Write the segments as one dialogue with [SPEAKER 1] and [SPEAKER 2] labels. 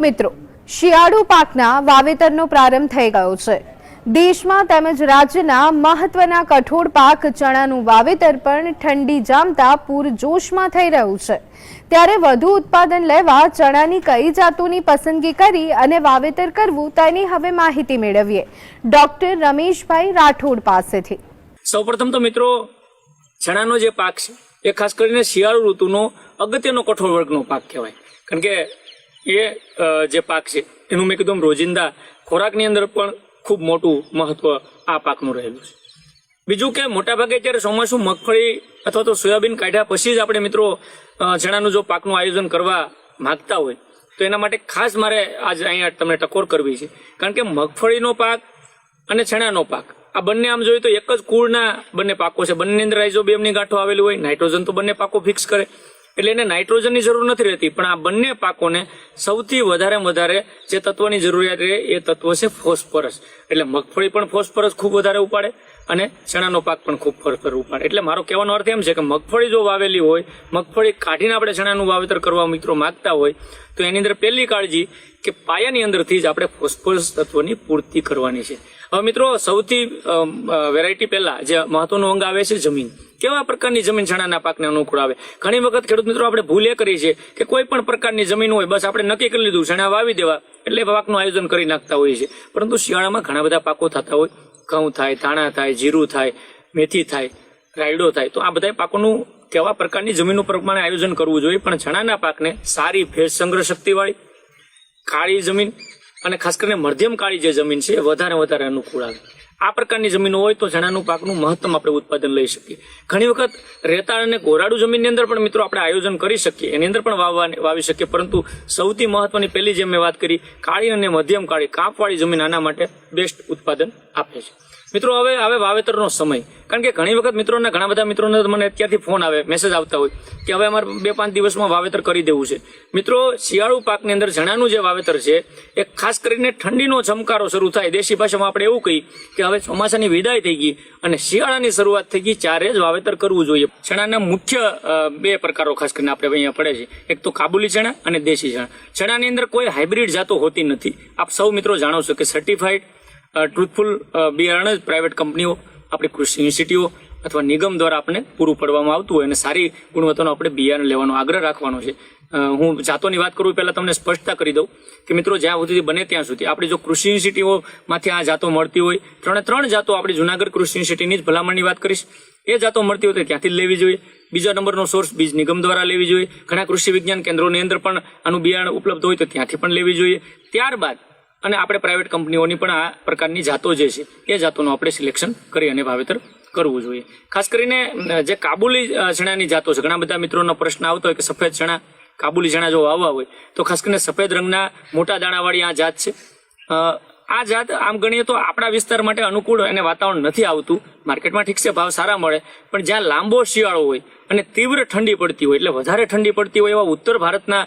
[SPEAKER 1] મિત્રો, શિયાળુ પાકના વાવેતરનો પ્રારંભ થઈ ગયો છે। દેશમાં તેમજ રાજ્યના મહત્વના કઠોળ પાક ચણાનું વાવેતર પણ ઠંડી જામતા પૂરજોશમાં થઈ રહ્યું છે। ત્યારે વધુ ઉત્પાદન લેવા ચણાની કઈ જાતોની પસંદગી કરી અને વાવેતર કરવું તેની હવે માહિતી મેળવીએ ડોક્ટર રમેશભાઈ રાઠોડ પાસેથી।
[SPEAKER 2] સૌપ્રથમ તો મિત્રો, ચણાનો જે પાક છે એ ખાસ કરીને શિયાળુ ઋતુનો અગત્યનો કઠોળ વર્ગનો પાક કહેવાય, કારણ કે એ જે પાક છે એનું મેં કીધું રોજિંદા ખોરાકની અંદર પણ ખૂબ મોટું મહત્વ આ પાકનું રહેલું છે। બીજું કે મોટાભાગે જ્યારે ચોમાસું મગફળી અથવા તો સોયાબીન કાઢ્યા પછી જ આપણે મિત્રો ચણાનું જો પાકનું આયોજન કરવા માંગતા હોય તો એના માટે ખાસ મારે આજે અહીંયા તમને ટકોર કરવી છે, કારણ કે મગફળીનો પાક અને ચણાનો પાક આ બંને આમ જોઈએ તો એક જ કુળના બંને પાકો છે। બંનેની અંદર રાઇઝોબિયમની ગાંઠો આવેલી હોય, નાઇટ્રોજન તો બંને પાકો ફિક્સ કરે, એટલે એને નાઇટ્રોજનની જરૂર નથી રહેતી, પણ આ બંને પાકોને સૌથી વધારે જે તત્વની જરૂરિયાત રહે એ તત્વ છે ફોસ્ફરસ। એટલે મગફળી પણ ફોસ્ફરસ ખૂબ વધારે ઉપાડે અને ચણાનો પાક પણ ખૂબ ફોસ્ફરસ ઉપાડે। એટલે મારો કહેવાનો અર્થ એમ છે કે મગફળી જો વાવેલી હોય, મગફળી કાઢીને આપણે ચણાનું વાવેતર કરવા મિત્રો માંગતા હોય તો એની અંદર પહેલી કાળજી કે પાયાની અંદરથી જ આપણે ફોસ્ફરસ તત્વની પૂર્તિ કરવાની છે। હવે મિત્રો, સૌથી વેરાયટી પહેલા જે મહત્વનું અંગ આવે છે જમીન। કેવા પ્રકારની જમીન ચણાના પાકને અનુકૂળ આવે? ઘણી વખત ખેડૂત મિત્રો આપણે ભૂલ એ કરી છે કે કોઈ પણ પ્રકારની જમીન હોય બસ આપણે નક્કી કરી લીધું ચણા વાવી દેવા એટલે પાકનું આયોજન કરી નાખતા હોઈએ છીએ, પરંતુ શિયાળામાં ઘણા બધા પાકો થતા હોય, ઘઉં થાય, ધાણા થાય, જીરું થાય, મેથી થાય, રાયડો થાય, તો આ બધા પાકોનું કેવા પ્રકારની જમીન પ્રમાણે આયોજન કરવું જોઈએ। પણ ચણાના પાકને સારી ભેજ સંગ્રહ શક્તિવાળી કાળી જમીન અને ખાસ કરીને મધ્યમ કાળી જે જમીન છે એ વધારે અનુકૂળ આવે। આ પ્રકારની જમીનો હોય તો ચણાનું પાકનું મહત્તમ આપણે ઉત્પાદન લઈ શકીએ। ઘણી વખત રેતાળ અને કોરાડુ જમીનની અંદર પણ મિત્રો આપણે આયોજન કરી શકીએ, એની અંદર પણ વાવી શકીએ, પરંતુ સૌથી મહત્વની પહેલી જે મેં વાત કરી કાળી અને મધ્યમ કાળી કાપવાળી જમીન આના માટે બેસ્ટ ઉત્પાદન આપે છે। મિત્રો, હવે વાવેતરનો સમય, કારણ કે ઘણી વખત ઘણા બધા મિત્રોને મને અત્યારથી ફોન આવે, મેસેજ આવતા હોય કે હવે અમારે 2-5 દિવસમાં વાવેતર કરી દેવું છે। મિત્રો, શિયાળુ પાકની અંદર ચણાનું જે વાવેતર છે એ ખાસ કરીને ઠંડીનો ચમકારો શરૂ થાય, દેશી ભાષામાં આપણે એવું કહીએ કે હવે ચોમાસાની વિદાય થઈ ગઈ અને શિયાળાની શરૂઆત થઈ ગઈ, ત્યારે જ વાવેતર કરવું જોઈએ। ચણાના મુખ્ય 2 પ્રકારો ખાસ કરીને આપણે અહીંયા પડે છે, એક તો કાબુલી ચણા અને દેશી ચણા। ચણાની અંદર કોઈ હાઇબ્રિડ જાતો હોતી નથી। આપ સૌ મિત્રો જાણો છો કે સર્ટિફાઈડ ટ્રુથફુલ બિયારણ જ પ્રાઇવેટ કંપનીઓ, આપણી કૃષિ યુનિવર્સિટીઓ અથવા નિગમ દ્વારા આપણને પૂરું પાડવામાં આવતું હોય અને સારી ગુણવત્તાનો આપણે બિયારણ લેવાનો આગ્રહ રાખવાનો છે। હું જાતોની વાત કરું પહેલા તમને સ્પષ્ટતા કરી દઉં કે મિત્રો, જ્યાં સુધી બને ત્યાં સુધી આપણી જો કૃષિ યુનિવર્સિટીઓમાંથી આ જાતો મળતી હોય, 3 જાતો આપણી જુનાગઢ કૃષિ યુનિવર્સિટીની જ ભલામણની વાત કરીશ, એ જાતો મળતી હોય તો ત્યાંથી જ લેવી જોઈએ। બીજા નંબરનો સોર્સ બીજ નિગમ દ્વારા લેવી જોઈએ। ઘણા કૃષિ વિજ્ઞાન કેન્દ્રોની અંદર પણ આનું બિયારણ ઉપલબ્ધ હોય તો ત્યાંથી પણ લેવી જોઈએ। ત્યારબાદ અને આપણે પ્રાઇવેટ કંપનીઓની પણ આ પ્રકારની જાતો જે છે એ જાતોનું આપણે સિલેક્શન કરી અને વાવેતર કરવું જોઈએ। ખાસ કરીને જે કાબુલી ચણાની જાતો છે, ઘણા બધા મિત્રોનો પ્રશ્ન આવતો હોય કે સફેદ ચણા, કાબુલી ચણા જો વાવવા હોય તો ખાસ કરીને સફેદ રંગના મોટા દાણાવાળી આ જાત છે। આ જાત આમ ગણીએ તો આપણા વિસ્તાર માટે અનુકૂળ અને વાતાવરણ નથી આવતું, માર્કેટમાં ઠીક છે ભાવ સારા મળે, પણ જ્યાં લાંબો શિયાળો હોય અને તીવ્ર ઠંડી પડતી હોય, એટલે વધારે ઠંડી પડતી હોય એવા ઉત્તર ભારતના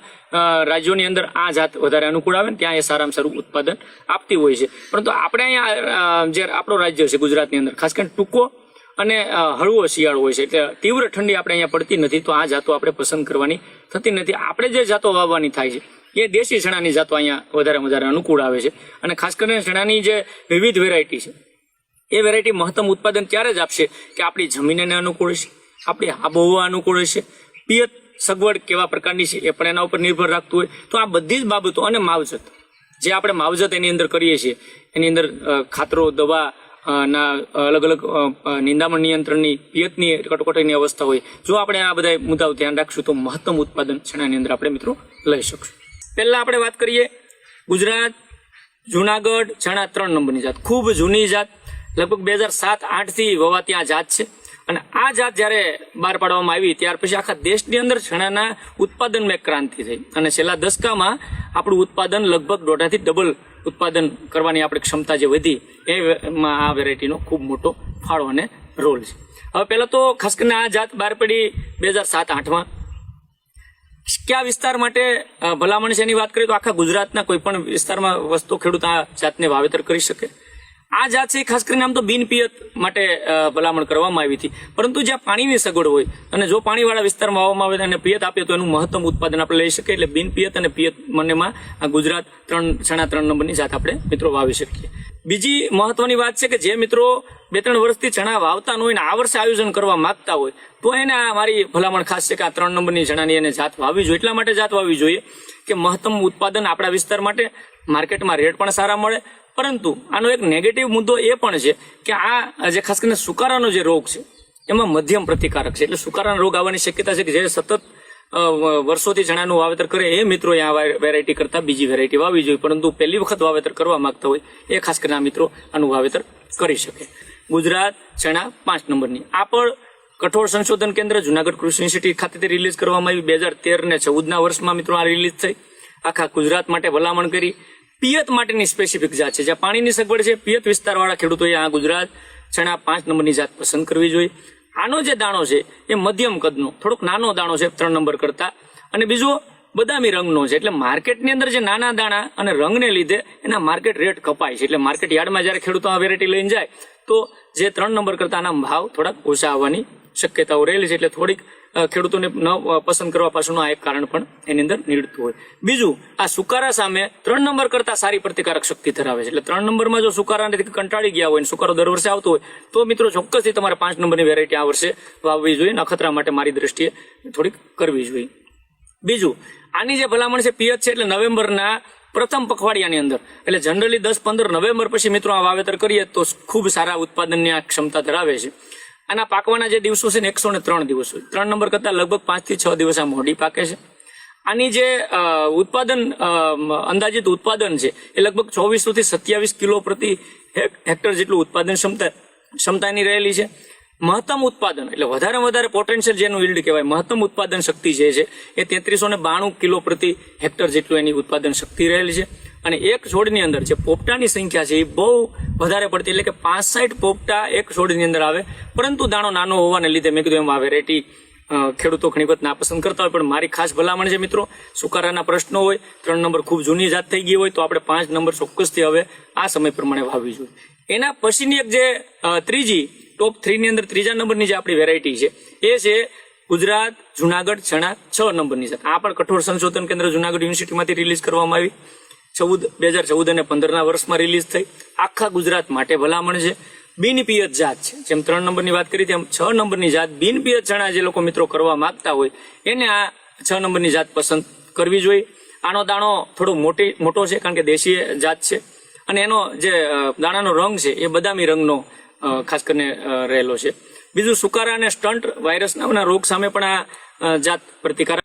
[SPEAKER 2] રાજ્યોની અંદર આ જાત વધારે અનુકૂળ આવે ને ત્યાં એ સારામાં સારું ઉત્પાદન આપતી હોય છે। પરંતુ આપણે અહીંયા જે આપણો રાજ્ય છે ગુજરાતની અંદર ખાસ કરીને ટૂંકો અને હળવો શિયાળો હોય છે, એટલે તીવ્ર ઠંડી આપણે અહીંયા પડતી નથી, તો આ જાતો આપણે પસંદ કરવાની થતી નથી। આપણે જે જાતો વાવવાની થાય છે એ દેશી ચણાની જાતો અહીંયા વધારે અનુકૂળ આવે છે। અને ખાસ કરીને ચણાની જે વિવિધ વેરાયટી છે એ વેરાયટી મહત્તમ ઉત્પાદન ત્યારે જ આપશે કે આપણી જમીનને અનુકૂળ છે, આપણી આબોહવા અનુકૂળ છે, પિયત સગવડ કેવા પ્રકારની છે એ પણ એના ઉપર નિર્ભર રાખતું હોય। તો આ બધી જ બાબતો અને માવજત, જે આપણે માવજત એની અંદર કરીએ છીએ, એની અંદર ખાતરો, દવા ના અલગ નિંદામણ નિયંત્રણની, પિયતની કટોકટીની અવસ્થા હોય, જો આપણે આ બધા મુદ્દાઓ ધ્યાન રાખશું તો મહત્તમ ઉત્પાદન ચણાની અંદર આપણે મિત્રો લઈ શકશું। પહેલા આપણે વાત કરીએ ગુજરાત જુનાગઢ ચણા 3 નંબરની જાત, ખૂબ જૂની જાત, લગભગ 2007-8 થી વવાતી આ જાત છે। અને આ જાત જ્યારે બહાર પાડવામાં આવી ત્યાર પછી આખા દેશની અંદર ચણાના ઉત્પાદનમાં એક ક્રાંતિ થઈ અને છેલ્લા દશકામાં આપણું ઉત્પાદન લગભગ 1.5 થી ડબલ ઉત્પાદન કરવાની આપણી ક્ષમતા જે વધી એમાં આ વેરાયટીનો ખૂબ મોટો ફાળો અને રોલ છે। હવે પહેલાં તો ખાસ કરીને આ જાત બહાર પડી 2007-8માં। કયા વિસ્તાર માટે ભલામણ છે એની વાત કરીએ તો આખા ગુજરાતના કોઈ પણ વિસ્તારમાં વસ્તુ ખેડૂત આ જાતને વાવેતર કરી શકે। આ જાત છે ખાસ કરીને આમ તો બિન પિયત માટે ભલામણ કરવામાં આવી હતી, પરંતુ જ્યાં પાણીની સગવડ હોય અને જો પાણીવાળા વિસ્તારમાં વાવવામાં આવે અને પિયત આપીએ તો એનું મહત્તમ ઉત્પાદન આપણે લઈ શકીએ. એટલે બિન પિયત અને પિયત બંનેમાં આ ગુજરાત ચણા 3 નંબરની જાત આપણે મિત્રો વાવી શકીએ. બીજી મહત્વની વાત છે કે જે મિત્રો 2-3 વર્ષથી ચણા વાવતા હોય ને આ વર્ષે આયોજન કરવા માંગતા હોય તો એને આ મારી ભલામણ ખાસ છે કે આ 3 નંબરની ચણાની એને જાત વાવવી જોઈએ. એટલા માટે જાત વાવવી જોઈએ કે મહત્તમ ઉત્પાદન આપણા વિસ્તાર માટે, માર્કેટમાં રેટ પણ સારા મળે. પરંતુ આનો એક નેગેટિવ મુદ્દો એ પણ છે કે આ જે ખાસ કરીને સુકારાનો જે રોગ છે એમાં મધ્યમ પ્રતિકારક છે. એટલે સુકારાનો રોગ આવવાની શક્યતા છે કે જે સતત વર્ષોથી ચણાનું વાવેતર કરે એ મિત્રો આ વેરાયટી કરતા બીજી વેરાયટી વાવવી જોઈએ. પરંતુ પહેલી વખત વાવેતર કરવા માંગતા હોય એ ખાસ કરીને આ મિત્રો આનું વાવેતર કરી શકે. ગુજરાત ચણા 5 નંબરની આ પણ કઠોળ સંશોધન કેન્દ્ર જુનાગઢ કૃષિ યુનિવર્સિટી ખાતેથી રિલીઝ કરવામાં આવી. 2013 ને 14 વર્ષમાં મિત્રો આ રિલીઝ થઈ. આખા ગુજરાત માટે ભલામણ કરી. પિયત માટેની સ્પેસિફિક જાત છે, જ્યાં પાણીની સગવડ છે, પિયત વિસ્તારવાળા ખેડૂતોએ આ ગુજરાત ચણા 5 નંબરની જાત પસંદ કરવી જોઈએ. આનો જે દાણો છે એ મધ્યમ કદનો, થોડોક નાનો દાણો છે 3 નંબર કરતા, અને બીજો બદામી રંગનો છે. એટલે માર્કેટની અંદર જે નાના દાણા અને રંગને લીધે એના માર્કેટ રેટ કપાય છે. એટલે માર્કેટ યાર્ડમાં જ્યારે ખેડૂતો આ વેરાયટી લઈને જાય તો જે 3 નંબર કરતા આના ભાવ થોડાક ઓછા આવવાની શક્યતાઓ રહેલી છે. એટલે થોડીક ખેડૂતોને ન પસંદ કરવા પાછળનું આ એક કારણ પણ એની અંદર નીડતું હોય. બીજું, આ સુકારા સામે 3 નંબર કરતા સારી પ્રતિકારક શક્તિ ધરાવે છે. એટલે 3 નંબરમાં જો સુકારાથી કંટાળી ગયા હોય અને સુકારો દર વર્ષે આવતો હોય તો મિત્રો ચોક્કસથી તમારે 5 નંબરની વેરાયટી આ વર્ષે વાવવી જોઈએ. નખત્રા માટે મારી દ્રષ્ટિએ થોડીક કરવી જોઈએ. બીજું, આની જે ભલામણ છે પિયત છે એટલે નવેમ્બરના પ્રથમ પખવાડિયાની અંદર, એટલે જનરલી 10-15 નવેમ્બર પછી મિત્રો આ વાવેતર કરીએ તો ખૂબ સારા ઉત્પાદનની આ ક્ષમતા ધરાવે છે. આના પાકવાના જે દિવસો છે ને 103 દિવસ હોય. 3 નંબર કરતા લગભગ 5 થી 6 દિવસ આ મોડી પાકે છે. આની જે ઉત્પાદન અંદાજિત ઉત્પાદન છે એ લગભગ 2400 થી 27 કિલો પ્રતિ હેક્ટર જેટલું ઉત્પાદન ક્ષમતાની રહેલી છે. મહત્તમ ઉત્પાદન એટલે વધારે પોટેન્શિયલ જેનું યીલ્ડ કહેવાય, મહત્તમ ઉત્પાદન શક્તિ જે છે એ 3392 કિલો પ્રતિ હેક્ટર જેટલું એની ઉત્પાદન શક્તિ રહેલી છે. અને એક છોડની અંદર જે પોપટાની સંખ્યા છે એ બહુ વધારે પડતી, એટલે કે 65 પોપટા એક છોડની અંદર આવે. પરંતુ દાણો નાનો હોવાને લીધે મેં કીધું એમ આ વેરાયટી ખેડૂતો ઘણી વખત નાપસંદ કરતા હોય. પણ મારી ખાસ ભલામણ છે મિત્રો, સુકારાના પ્રશ્નો હોય, 3 નંબર ખૂબ જૂની જાત થઈ ગઈ હોય તો આપણે 5 નંબર ચોક્કસથી હવે આ સમય પ્રમાણે વાવવી જોઈએ. એના પછીની એક જે ત્રીજી ટોપ 3 ની અંદર 3જા નંબરની જે આપણી વેરાયટી છે એ છે ગુજરાત જુનાગઢ ચણા 6 નંબરની જાત. આ પણ કઠોળ સંશોધન કેન્દ્ર જુનાગઢ યુનિવર્સિટીમાંથી રિલીઝ કરવામાં આવી. 2014 અને 15 વર્ષમાં રિલીઝ થઈ. આખા ગુજરાત માટે ભલામણ છે. બિન પિયત જાત છે. જેમ 3 નંબરની વાત કરી તેમ 6 નંબરની જાત બિન પિયત ચણા જે લોકો મિત્રો કરવા માંગતા હોય એને આ 6 નંબરની જાત પસંદ કરવી જોઈએ. આનો દાણો થોડો મોટો છે કારણ કે દેશી જાત છે અને એનો જે દાણાનો રંગ છે એ બદામી રંગનો ખાસ કરીને રહેલો છે. બીજું, સુકારા અને સ્ટન્ટ વાયરસના રોગ સામે પણ આ જાત પ્રતિકારક